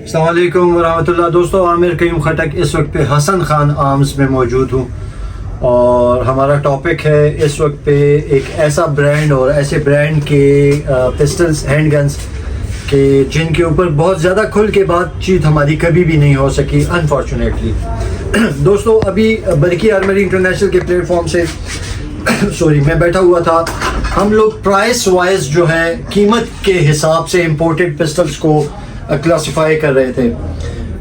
अस्सलाम वालेकुम वरहमतुल्लाह। दोस्तों, आमिर कयूम खटक इस वक्त पे हसन खान आर्म्स में मौजूद हूँ और हमारा टॉपिक है इस वक्त पे एक ऐसा ब्रांड और ऐसे ब्रांड के पिस्टल्स हैंडगन्स के जिनके ऊपर बहुत ज़्यादा खुल के बातचीत हमारी कभी भी नहीं हो सकी अनफॉर्चुनेटली। दोस्तों, अभी बरकी आर्मरी इंटरनेशनल के प्लेटफॉर्म से मैं बैठा हुआ था। हम लोग प्राइस वाइज जो है कीमत के हिसाब से इंपोर्टेड पिस्टल्स को क्लासिफाई कर रहे थे,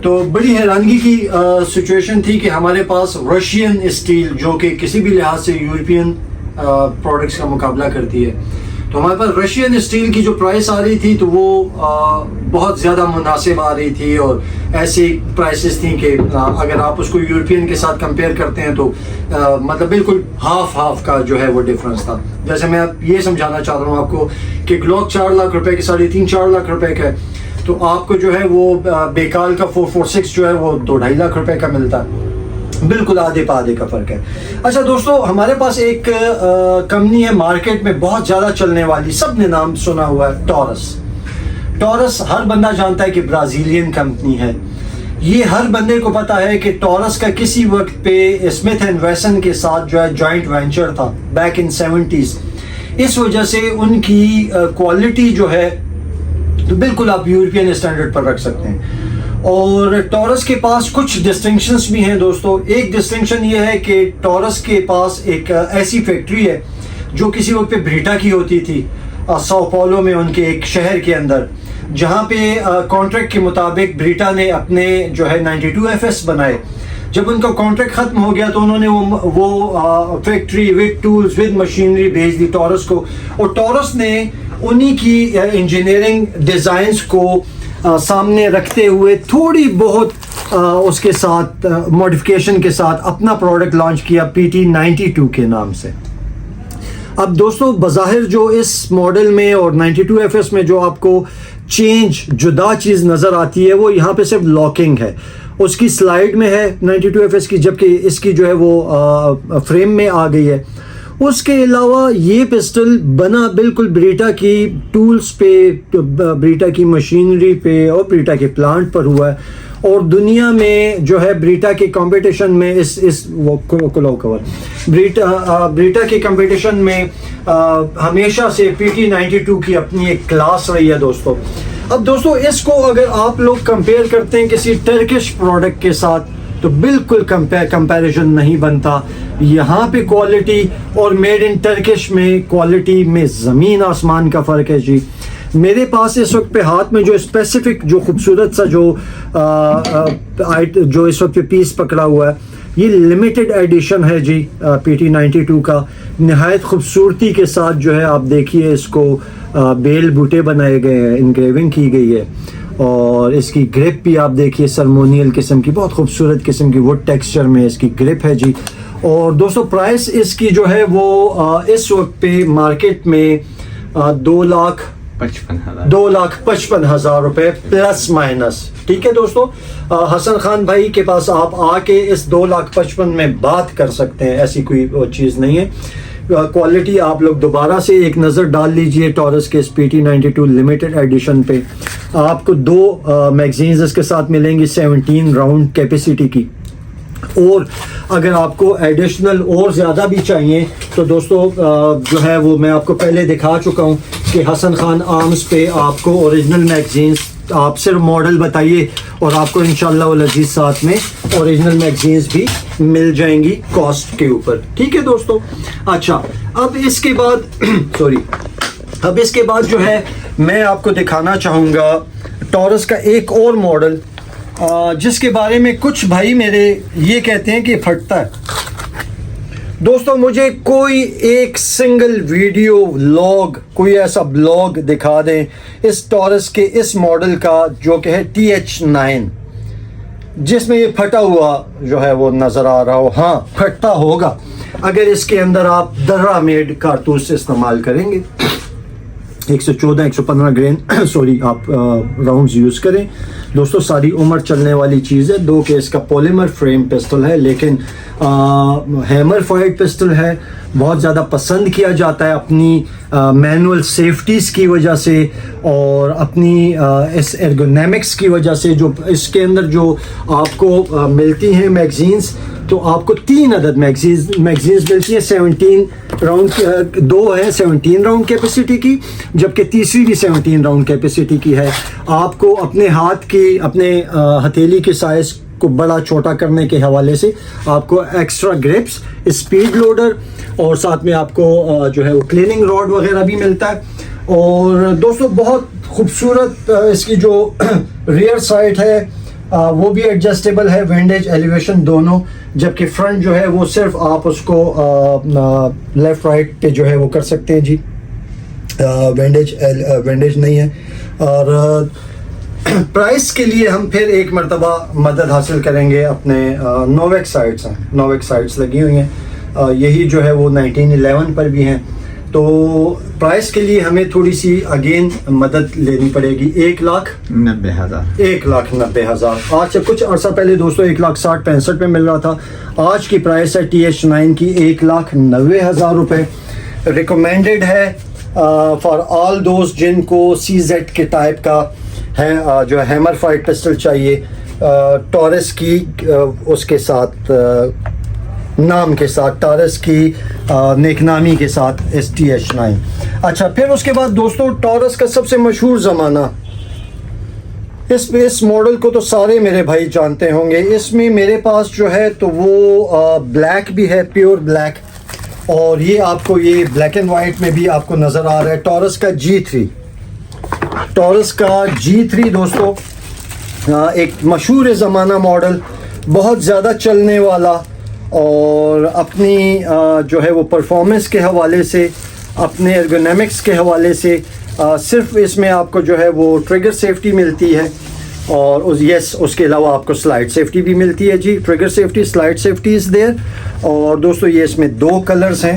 तो बड़ी हैरानगी की सिचुएशन थी कि हमारे पास रशियन स्टील जो कि किसी भी लिहाज से यूरोपियन प्रोडक्ट्स का मुकाबला करती है, तो हमारे पास रशियन स्टील की जो प्राइस आ रही थी तो वो बहुत ज़्यादा मुनासिब आ रही थी और ऐसी प्राइसेस थी कि अगर आप उसको यूरोपियन के साथ कंपेयर करते हैं तो मतलब बिल्कुल हाफ का जो है वो डिफरेंस था। जैसे मैं ये समझाना चाह रहा हूँ आपको कि ग्लॉक 4 लाख रुपए की 3.5-4 लाख रुपए का है, तो आपको जो है वो बेकाल का 446 जो है वो 2-2.5 लाख रुपए का मिलता है। बिल्कुल आधे पाधे का फर्क है। अच्छा दोस्तों, हमारे पास एक कंपनी है मार्केट में बहुत ज़्यादा चलने वाली, सबने नाम सुना हुआ है, टॉरस। हर बंदा जानता है कि ब्राज़ीलियन कंपनी है। ये हर बंदे को पता है कि टॉरस का किसी वक्त पे स्मिथ एंड वेसन के साथ जो है जॉइंट वेंचर था बैक इन 70s। इस वजह से उनकी क्वालिटी जो है तो बिल्कुल आप यूरोपियन स्टैंडर्ड पर रख सकते हैं। और टॉरस के पास कुछ डिस्टिंक्शंस भी हैं दोस्तों। एक डिस्टिंक्शन ये है कि टॉरस के पास एक ऐसी फैक्ट्री है जो किसी वक्त पे ब्रीटा की होती थी साओ पाउलो में, उनके एक शहर के अंदर, जहाँ पे कॉन्ट्रैक्ट के मुताबिक ब्रीटा ने अपने जो है 92 FS बनाए। जब उनका कॉन्ट्रैक्ट ख़त्म हो गया तो उन्होंने वो factory with tools with machinery भेज दी टॉरस को, और टॉरस ने उन्हीं की इंजीनियरिंग डिज़ाइंस को सामने रखते हुए थोड़ी बहुत उसके साथ मॉडिफिकेशन के साथ अपना प्रोडक्ट लॉन्च किया PT92 के नाम से। अब दोस्तों, बज़ाहिर जो इस मॉडल में और 92 FS में जो आपको जुदा चीज़ नज़र आती है वो यहाँ पे सिर्फ लॉकिंग है, उसकी स्लाइड में है 92 FS की, जबकि इसकी जो है वो फ्रेम में आ गई है। उसके अलावा ये पिस्टल बना बिल्कुल ब्रीटा की टूल्स पे, ब्रीटा की मशीनरी पे और ब्रीटा के प्लांट पर हुआ है, और दुनिया में जो है ब्रीटा के कंपटीशन में ब्रीटा के कंपटीशन में हमेशा से PT92 की अपनी एक क्लास रही है दोस्तों। अब दोस्तों, इसको अगर आप लोग कंपेयर करते हैं किसी टर्किश प्रोडक्ट के साथ तो बिल्कुल कंपैरिजन नहीं बनता। यहाँ पे क्वालिटी और मेड इन टर्किश में क्वालिटी में ज़मीन आसमान का फ़र्क है जी। मेरे पास इस वक्त पे हाथ में जो स्पेसिफिक जो खूबसूरत सा जो इस वक्त पे पीस पकड़ा हुआ है, ये लिमिटेड एडिशन है जी PT92 का। नहायत खूबसूरती के साथ जो है आप देखिए इसको बेल बूटे बनाए गए हैं, इंग्रेविंग की गई है, और इसकी ग्रिप भी आप देखिए सर्मोनियल किस्म की, बहुत खूबसूरत किस्म की वुड टेक्सचर में इसकी ग्रिप है जी। और दोस्तों, प्राइस इसकी जो है वो इस वक्त पे मार्केट में 2,55,000 रुपए प्लस माइनस। ठीक है दोस्तों, हसन खान भाई के पास आप आके इस 2,55,000 में बात कर सकते हैं, ऐसी कोई चीज़ नहीं है। क्वालिटी आप लोग दोबारा से एक नज़र डाल लीजिए टॉरस के इस PT92 लिमिटेड एडिशन पे। आपको 2 मैगजीन्स इसके साथ मिलेंगी 17 राउंड कैपेसिटी की, और अगर आपको एडिशनल और ज़्यादा भी चाहिए तो दोस्तों जो है वो मैं आपको पहले दिखा चुका हूँ कि हसन खान आर्म्स पे आपको ओरिजिनल मैगजीन्स, आप सिर्फ मॉडल बताइए और आपको इंशाल्लाह वल अजीज साथ में ओरिजिनल मैगजीन्स भी मिल जाएंगी कॉस्ट के ऊपर। ठीक है दोस्तों। अच्छा, अब इसके बाद जो है मैं आपको दिखाना चाहूँगा टॉरस का एक और मॉडल जिसके बारे में कुछ भाई मेरे ये कहते हैं कि फटता है। दोस्तों, मुझे कोई एक सिंगल वीडियो व्लॉग, कोई ऐसा ब्लॉग दिखा दें इस टॉरस के इस मॉडल का जो कि है TH9, जिसमें ये फटा हुआ जो है वो नज़र आ रहा हो। हाँ, फटता होगा अगर इसके अंदर आप दर्रा मेड कारतूस इस्तेमाल करेंगे। 114-115 ग्रेन आप राउंड्स यूज़ करें दोस्तों, सारी उम्र चलने वाली चीज़ है। 2 केस का पॉलीमर फ्रेम पिस्टल है, लेकिन हैमर फाइड पिस्टल है, बहुत ज़्यादा पसंद किया जाता है अपनी मैनुअल सेफ्टीज़ की वजह से और अपनी इस एर्गोनॉमिक्स की वजह से। जो इसके अंदर जो आपको मिलती हैं मैगज़ीन्स, तो आपको 3 अदद मैगज़ीन्स मिलती हैं। 17 राउंड 2 है 17 राउंड कैपेसिटी की, जबकि तीसरी भी 17 राउंड कैपेसिटी की है। आपको अपने हाथ की, अपने हथेली के साइज़ को बड़ा छोटा करने के हवाले से आपको एक्स्ट्रा ग्रिप्स, स्पीड लोडर और साथ में आपको जो है वो क्लीनिंग रॉड वगैरह भी मिलता है। और दोस्तों बहुत खूबसूरत इसकी जो रियर साइड है वो भी एडजस्टेबल है, विंडेज एलिवेशन दोनों, जबकि फ्रंट जो है वो सिर्फ आप उसको लेफ़्ट राइट पे जो है वो कर सकते हैं जी, विंडेज नहीं है। और प्राइस के लिए हम फिर एक मरतबा मदद हासिल करेंगे अपने नोवेक साइट्स हैं, नोवेक साइट्स लगी हुई हैं, यही जो है वो 1911 पर भी हैं। तो प्राइस के लिए हमें थोड़ी सी अगेन मदद लेनी पड़ेगी। 1,90,000 1,90,000 आज से कुछ अर्सा पहले दोस्तों 1,60,65 पे मिल रहा था। आज की प्राइस है TH9 की 1,90,000 रुपये। रिकमेंडेड है फॉर ऑल दोस्त जिनको CZ के टाइप का है, जो हैमर फाइट पिस्टल चाहिए, टॉरस की उसके साथ नाम के साथ, टॉरस की नेकनामी के साथ STH9। अच्छा, फिर उसके बाद दोस्तों टॉरस का सबसे मशहूर ज़माना, इस मॉडल को तो सारे मेरे भाई जानते होंगे। इसमें मेरे पास जो है तो वो ब्लैक भी है, प्योर ब्लैक, और ये आपको ये ब्लैक एंड वाइट में भी आपको नज़र आ रहा है। टॉरस का G3, टॉरस का G3 दोस्तों एक मशहूर ज़माना मॉडल, बहुत ज़्यादा चलने वाला, और अपनी जो है वो परफॉर्मेंस के हवाले से, अपने एर्गोनॉमिक्स के हवाले से, सिर्फ इसमें आपको जो है वो ट्रिगर सेफ्टी मिलती है, और उसके अलावा आपको स्लाइड सेफ्टी भी मिलती है जी। Trigger safety, slide safety is there. और दोस्तों ये इसमें 2 कलर्स हैं,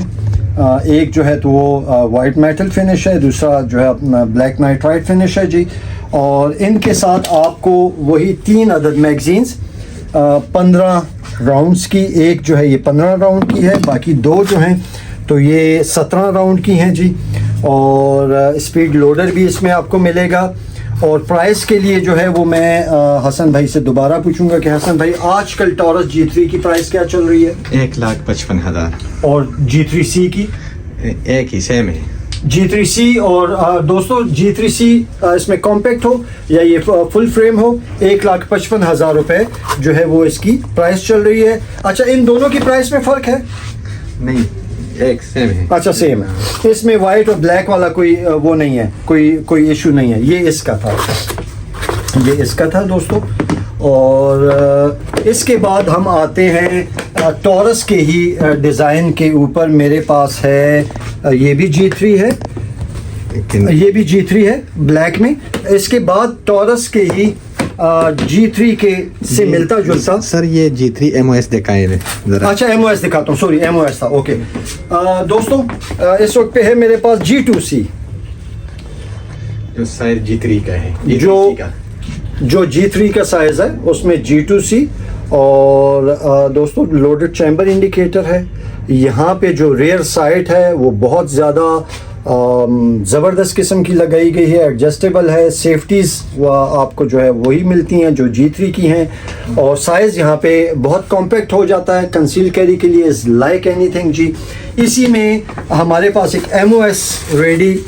एक जो है तो वो वाइट मेटल फिनिश है, दूसरा जो है अपना ब्लैक नाइट्राइट फिनिश है जी। और इनके साथ आपको वही 3 अदद मैगज़ीन्स 15 राउंड्स की, एक जो है ये 15 राउंड की है, बाकी 2 जो हैं तो ये 17 राउंड की हैं जी। और स्पीड लोडर भी इसमें आपको मिलेगा। और प्राइस के लिए जो है वो मैं हसन भाई से दोबारा पूछूंगा कि हसन भाई आजकल टॉरस G3 की प्राइस क्या चल रही है? 1,55,000। और G3C की? एक ही सेम है G3C। और दोस्तों G3C इसमें कॉम्पैक्ट हो या ये फुल फ्रेम हो, 1,55,000 रुपये जो है वो इसकी प्राइस चल रही है। अच्छा, इन दोनों की प्राइस में फ़र्क है? नहीं, एक सेम है। अच्छा, सेम है। इसमें वाइट और ब्लैक वाला कोई वो नहीं है, कोई इशू नहीं है। ये इसका था दोस्तों। और इसके बाद हम आते हैं टॉरस के ही डिज़ाइन के ऊपर। मेरे पास है ये भी G3 है, ये भी G3 है ब्लैक में। इसके बाद टॉरस के ही G3 के से मिलता जुलता। सर ये G3 MOS दिखाए जरा। अच्छा, MOS दिखाता हूँ, सॉरी MOS था, ओके। दोस्तों इस वक्त पे है मेरे पास G2C, जो साइज G3 का है, जो G3 का साइज है उसमें G2C। और दोस्तों लोडेड चैम्बर इंडिकेटर है। यहाँ पे जो रेयर साइट है वो बहुत ज़्यादा ज़बरदस्त किस्म की लगाई गई है, एडजस्टेबल है। सेफ्टीज़ आपको जो है वही मिलती हैं जो G3 की हैं। और साइज़ यहाँ पे बहुत कॉम्पैक्ट हो जाता है, कंसील कैरी के लिए इज़ लाइक एनीथिंग जी। इसी में हमारे पास एक MOS रेडी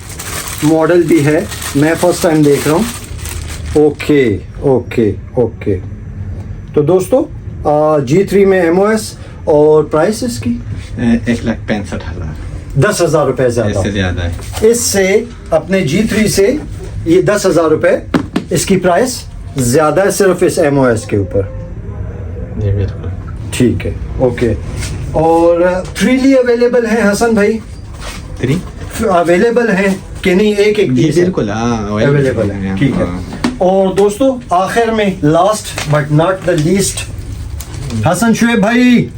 मॉडल भी है, मैं फर्स्ट टाइम देख रहा हूँ। ओके। तो दोस्तों G3 में MOS, और प्राइस इसकी 1,65,000। 10,000 रुपये ज़्यादा, इससे ज़्यादा है। इससे अपने G3 से ये 10,000 रुपये इसकी प्राइस ज़्यादा है, सिर्फ इस MOS के ऊपर। जी बिल्कुल ठीक है, ओके। और फ्रीली अवेलेबल है हसन भाई? 3 अवेलेबल है कि नहीं? एक जी बिल्कुल अवेलेबल है, ठीक है। और दोस्तों आखिर में last but not the least, Hasan Shoaib भाई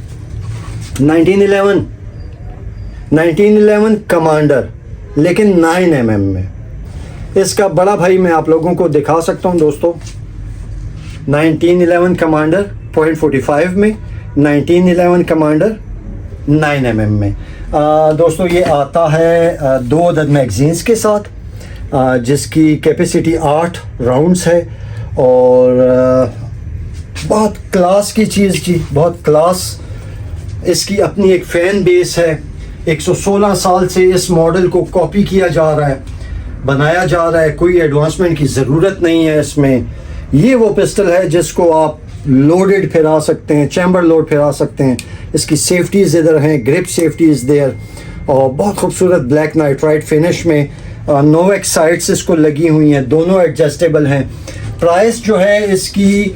1911 कमांडर, लेकिन 9mm में। इसका बड़ा भाई मैं आप लोगों को दिखा सकता हूं दोस्तों। 1911 कमांडर .45 में, 1911 कमांडर 9mm में। दोस्तों ये आता है 2 अदद मैगजीन्स के साथ, जिसकी कैपेसिटी 8 राउंड्स है और बहुत क्लास की चीज़ जी, बहुत क्लास। इसकी अपनी एक फ़ैन बेस है। 116 साल से इस मॉडल को कॉपी किया जा रहा है, बनाया जा रहा है, कोई एडवांसमेंट की ज़रूरत नहीं है इसमें। ये वो पिस्टल है जिसको आप लोडेड फिरा सकते हैं, चैम्बर लोड फिरा सकते हैं। इसकी सेफ्टीज़ इधर हैं, ग्रिप सेफ्टीज़ देयर, और बहुत खूबसूरत ब्लैक नाइट्राइट फिनिश में नोवेक्स साइड्स इसको लगी हुई हैं, दोनों एडजस्टेबल हैं। प्राइस जो है इसकी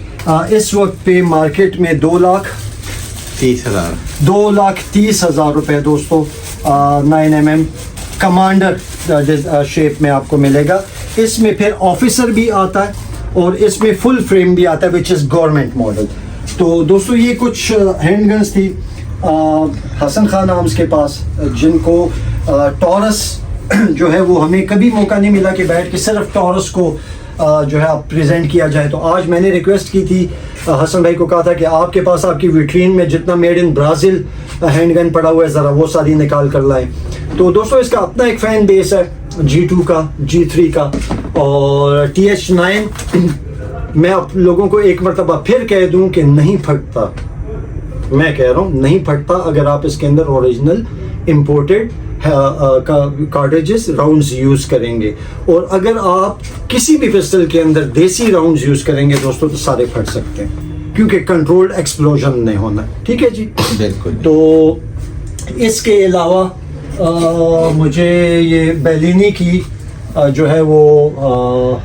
इस वक्त पे मार्केट में 2,30,000 रुपये दोस्तों 9mm कमांडर शेप में आपको मिलेगा। इसमें फिर ऑफिसर भी आता है और इसमें फुल फ्रेम भी आता है, विच इज़ गवर्नमेंट मॉडल। तो दोस्तों ये कुछ हैंडगन्स थी हसन खान आर्म्स के पास, जिनको टॉरस जो है वो हमें कभी मौका नहीं मिला कि बैठ के सिर्फ टॉरस को जो है आप प्रेजेंट किया जाए। तो आज मैंने रिक्वेस्ट की थी, हसन भाई को कहा था कि आपके पास आपकी विट्रीन में जितना मेड इन ब्राज़ील हैंडगन पड़ा हुआ है ज़रा वो सारी निकाल कर लाएं। तो दोस्तों इसका अपना एक फ़ैन बेस है, G2 का, G3 का और TH9। मैं आप लोगों को एक मरतबा फिर कह दूं कि नहीं फटता, मैं कह रहा हूँ नहीं फटता अगर आप इसके अंदर original imported cartridges rounds use करेंगे। और अगर आप किसी भी पिस्टल के अंदर देसी राउंड्स यूज़ करेंगे दोस्तों तो सारे फट सकते हैं, क्योंकि कंट्रोल्ड एक्सप्लोजन नहीं होना। ठीक है जी, बिल्कुल। तो इसके अलावा मुझे ये बेलिनी की जो है वो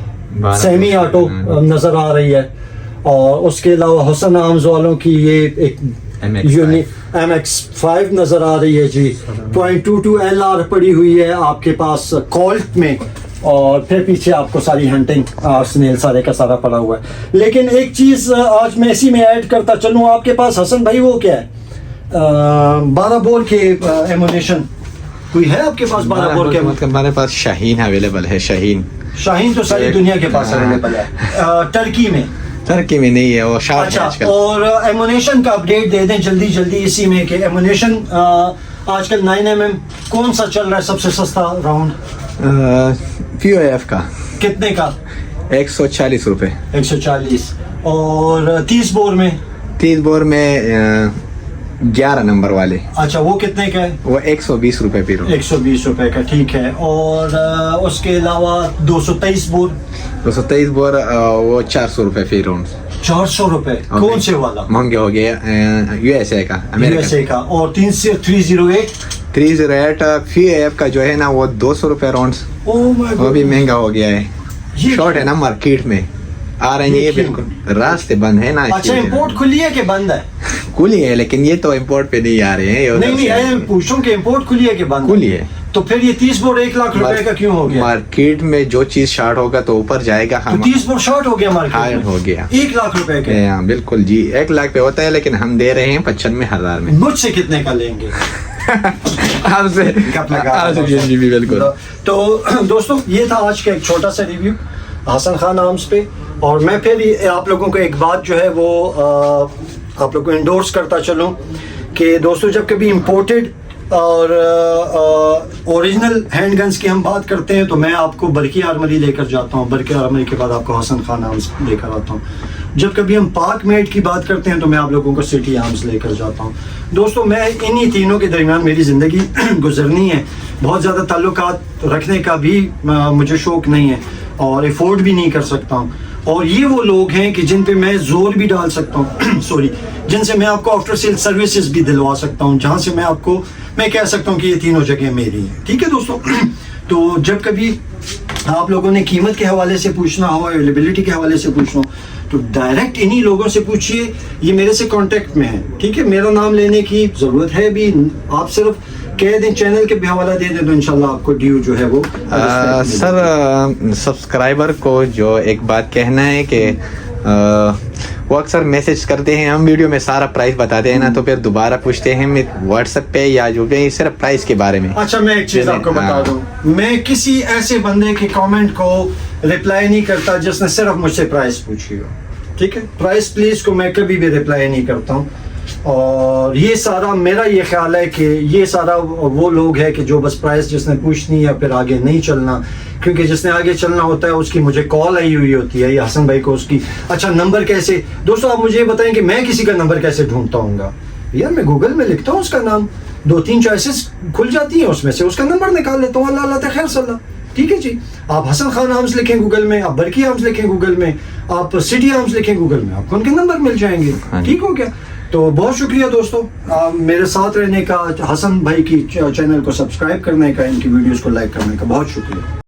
सेमी ऑटो नज़र आ रही है, और उसके अलावा हसन आर्म्स वालों की ये एक MX5 नज़र आ रही है जी। 0.22 LR पड़ी हुई है आपके पास कोल्ट में, और फिर पीछे आपको सारी हंटिंग आर्सेनल सारे का सारा पड़ा हुआ है। लेकिन एक चीज़ आज मैं इसी में ऐड करता चलूँ, आपके पास हसन भाई वो क्या है 12 बोर के एमुनेशन कोई है आपके पास? 12 बोर के हमारे पास शाहीन अवेलेबल है। शाहीन तो सारी दुनिया के पास अवेलेबल है। टर्की में नहीं है वो शार्प। अच्छा, और एमुनेशन का अपडेट दे दें जल्दी इसी में कि एमुनेशन आजकल 9mm कौन सा चल रहा है सबसे सस्ता राउंड? POF का कितने का? 140 रुपये। 140। और 30 बोर में 11 नंबर वाले। अच्छा, वो कितने का है? वो 120 रुपये पी 120 रुपये का, ठीक है। और उसके अलावा 223 बोर वो 400 रुपये फी राउंड। 400 रुपये? कौन से वाला? महंगे हो गया। USA का। और 308 POF का जो है ना वो 200 रुपये राउंड, वो भी महंगा हो गया है। शॉर्ट है ना मार्केट में आ रहे हैं, ये बिल्कुल रास्ते बंद है ना। अच्छा, इंपोर्ट खुली है कि बंद है? खुली है, लेकिन ये तो इंपोर्ट पे नहीं आ रहे हैं। नहीं, पूछूं कि इंपोर्ट खुली है कि बंद? खुली है। तो फिर ये 30 बोर 1 लाख रुपए का क्यों हो गया? मार्केट में जो चीज शॉर्ट होगा तो ऊपर जाएगा। तो 30 बोर शॉर्ट हो गया मार्केट में? हो गया 1 लाख रुपए के। हाँ बिल्कुल जी, 1 लाख पे होता है, लेकिन हम दे रहे हैं 95,000 में। मुझसे कितने का लेंगे? आपसे जी बिल्कुल। तो दोस्तों ये था आज का एक छोटा सा रिव्यू हसन खान आर्म्स पे। और मैं फिर आप लोगों को एक बात जो है वो आप लोगों को इंडोर्स करता चलूँ कि दोस्तों जब कभी इम्पोर्टेड और ओरिजिनल हैंडगन्स की हम बात करते हैं तो मैं आपको बरकी आर्मरी लेकर जाता हूँ, बरकी आर्मरी के बाद आपको हसन खान आर्म्स लेकर आता हूँ। जब कभी हम पाक मेड की बात करते हैं तो मैं आप लोगों को सिटी आर्म्स लेकर जाता हूँ। दोस्तों मैं इन्हीं तीनों के दरमियान मेरी ज़िंदगी गुजरनी है, बहुत ज़्यादा ताल्लुकात रखने का भी मुझे शौक़ नहीं है और एफोर्ड भी नहीं कर सकता हूँ। और ये वो लोग हैं कि जिन पे मैं जोर भी डाल सकता हूँ सॉरी, जिनसे मैं आपको आफ्टर सेल सर्विसेज भी दिलवा सकता हूँ, जहाँ से मैं कह सकता हूँ कि ये तीनों जगह मेरी हैं। ठीक है दोस्तों, तो जब कभी आप लोगों ने कीमत के हवाले से पूछना हो, अवेलेबिलिटी के हवाले से पूछना हो, तो डायरेक्ट इन्हीं लोगों से पूछिए, ये मेरे से कांटेक्ट में है। ठीक है, मेरा नाम लेने की ज़रूरत है भी, आप सिर्फ कह दें, चैनल के भी हवाला दे दें तो इंशाल्लाह आपको ड्यू जो है वो सर सब्सक्राइबर को जो एक बात कहना है कि वो अक्सर मैसेज करते हैं, हम वीडियो में सारा प्राइस बताते हैं ना, तो फिर दोबारा पूछते हैं व्हाट्सएप पे या जो भी सिर्फ प्राइस के बारे में। अच्छा, मैं एक चीज़ आपको बता दूं, मैं किसी ऐसे बंदे के कमेंट को रिप्लाई नहीं करता जिसने सिर्फ मुझसे प्राइस पूछी हो। ठीक है, प्राइस प्लीज को मैं कभी भी रिप्लाई नहीं करता हूँ। और ये सारा मेरा ये ख्याल है कि ये सारा वो लोग है कि जो बस प्राइस जिसने पूछनी है फिर आगे नहीं चलना, क्योंकि जिसने आगे चलना होता है उसकी मुझे कॉल आई हुई होती है, ये हसन भाई को उसकी। अच्छा नंबर कैसे, दोस्तों आप मुझे ये बताएं कि मैं किसी का नंबर कैसे ढूंढता हूँ? यार मैं गूगल में लिखता हूँ उसका नाम, 2-3 चॉइसेस खुल जाती हैं, उसमें से उसका नंबर निकाल लेता हूँ, अल्लाह अल्लाह खैर सल्ला। ठीक है जी, आप हसन खान आर्म्स लिखें गूगल में, आप बरकी आर्म्स लिखें गूगल में, आप सिटी आर्म्स लिखें गूगल में, आपको उनके नंबर मिल जाएंगे। ठीक हो गया? तो बहुत शुक्रिया दोस्तों मेरे साथ रहने का, हसन भाई की चैनल को सब्सक्राइब करने का, इनकी वीडियोस को लाइक करने का, बहुत शुक्रिया।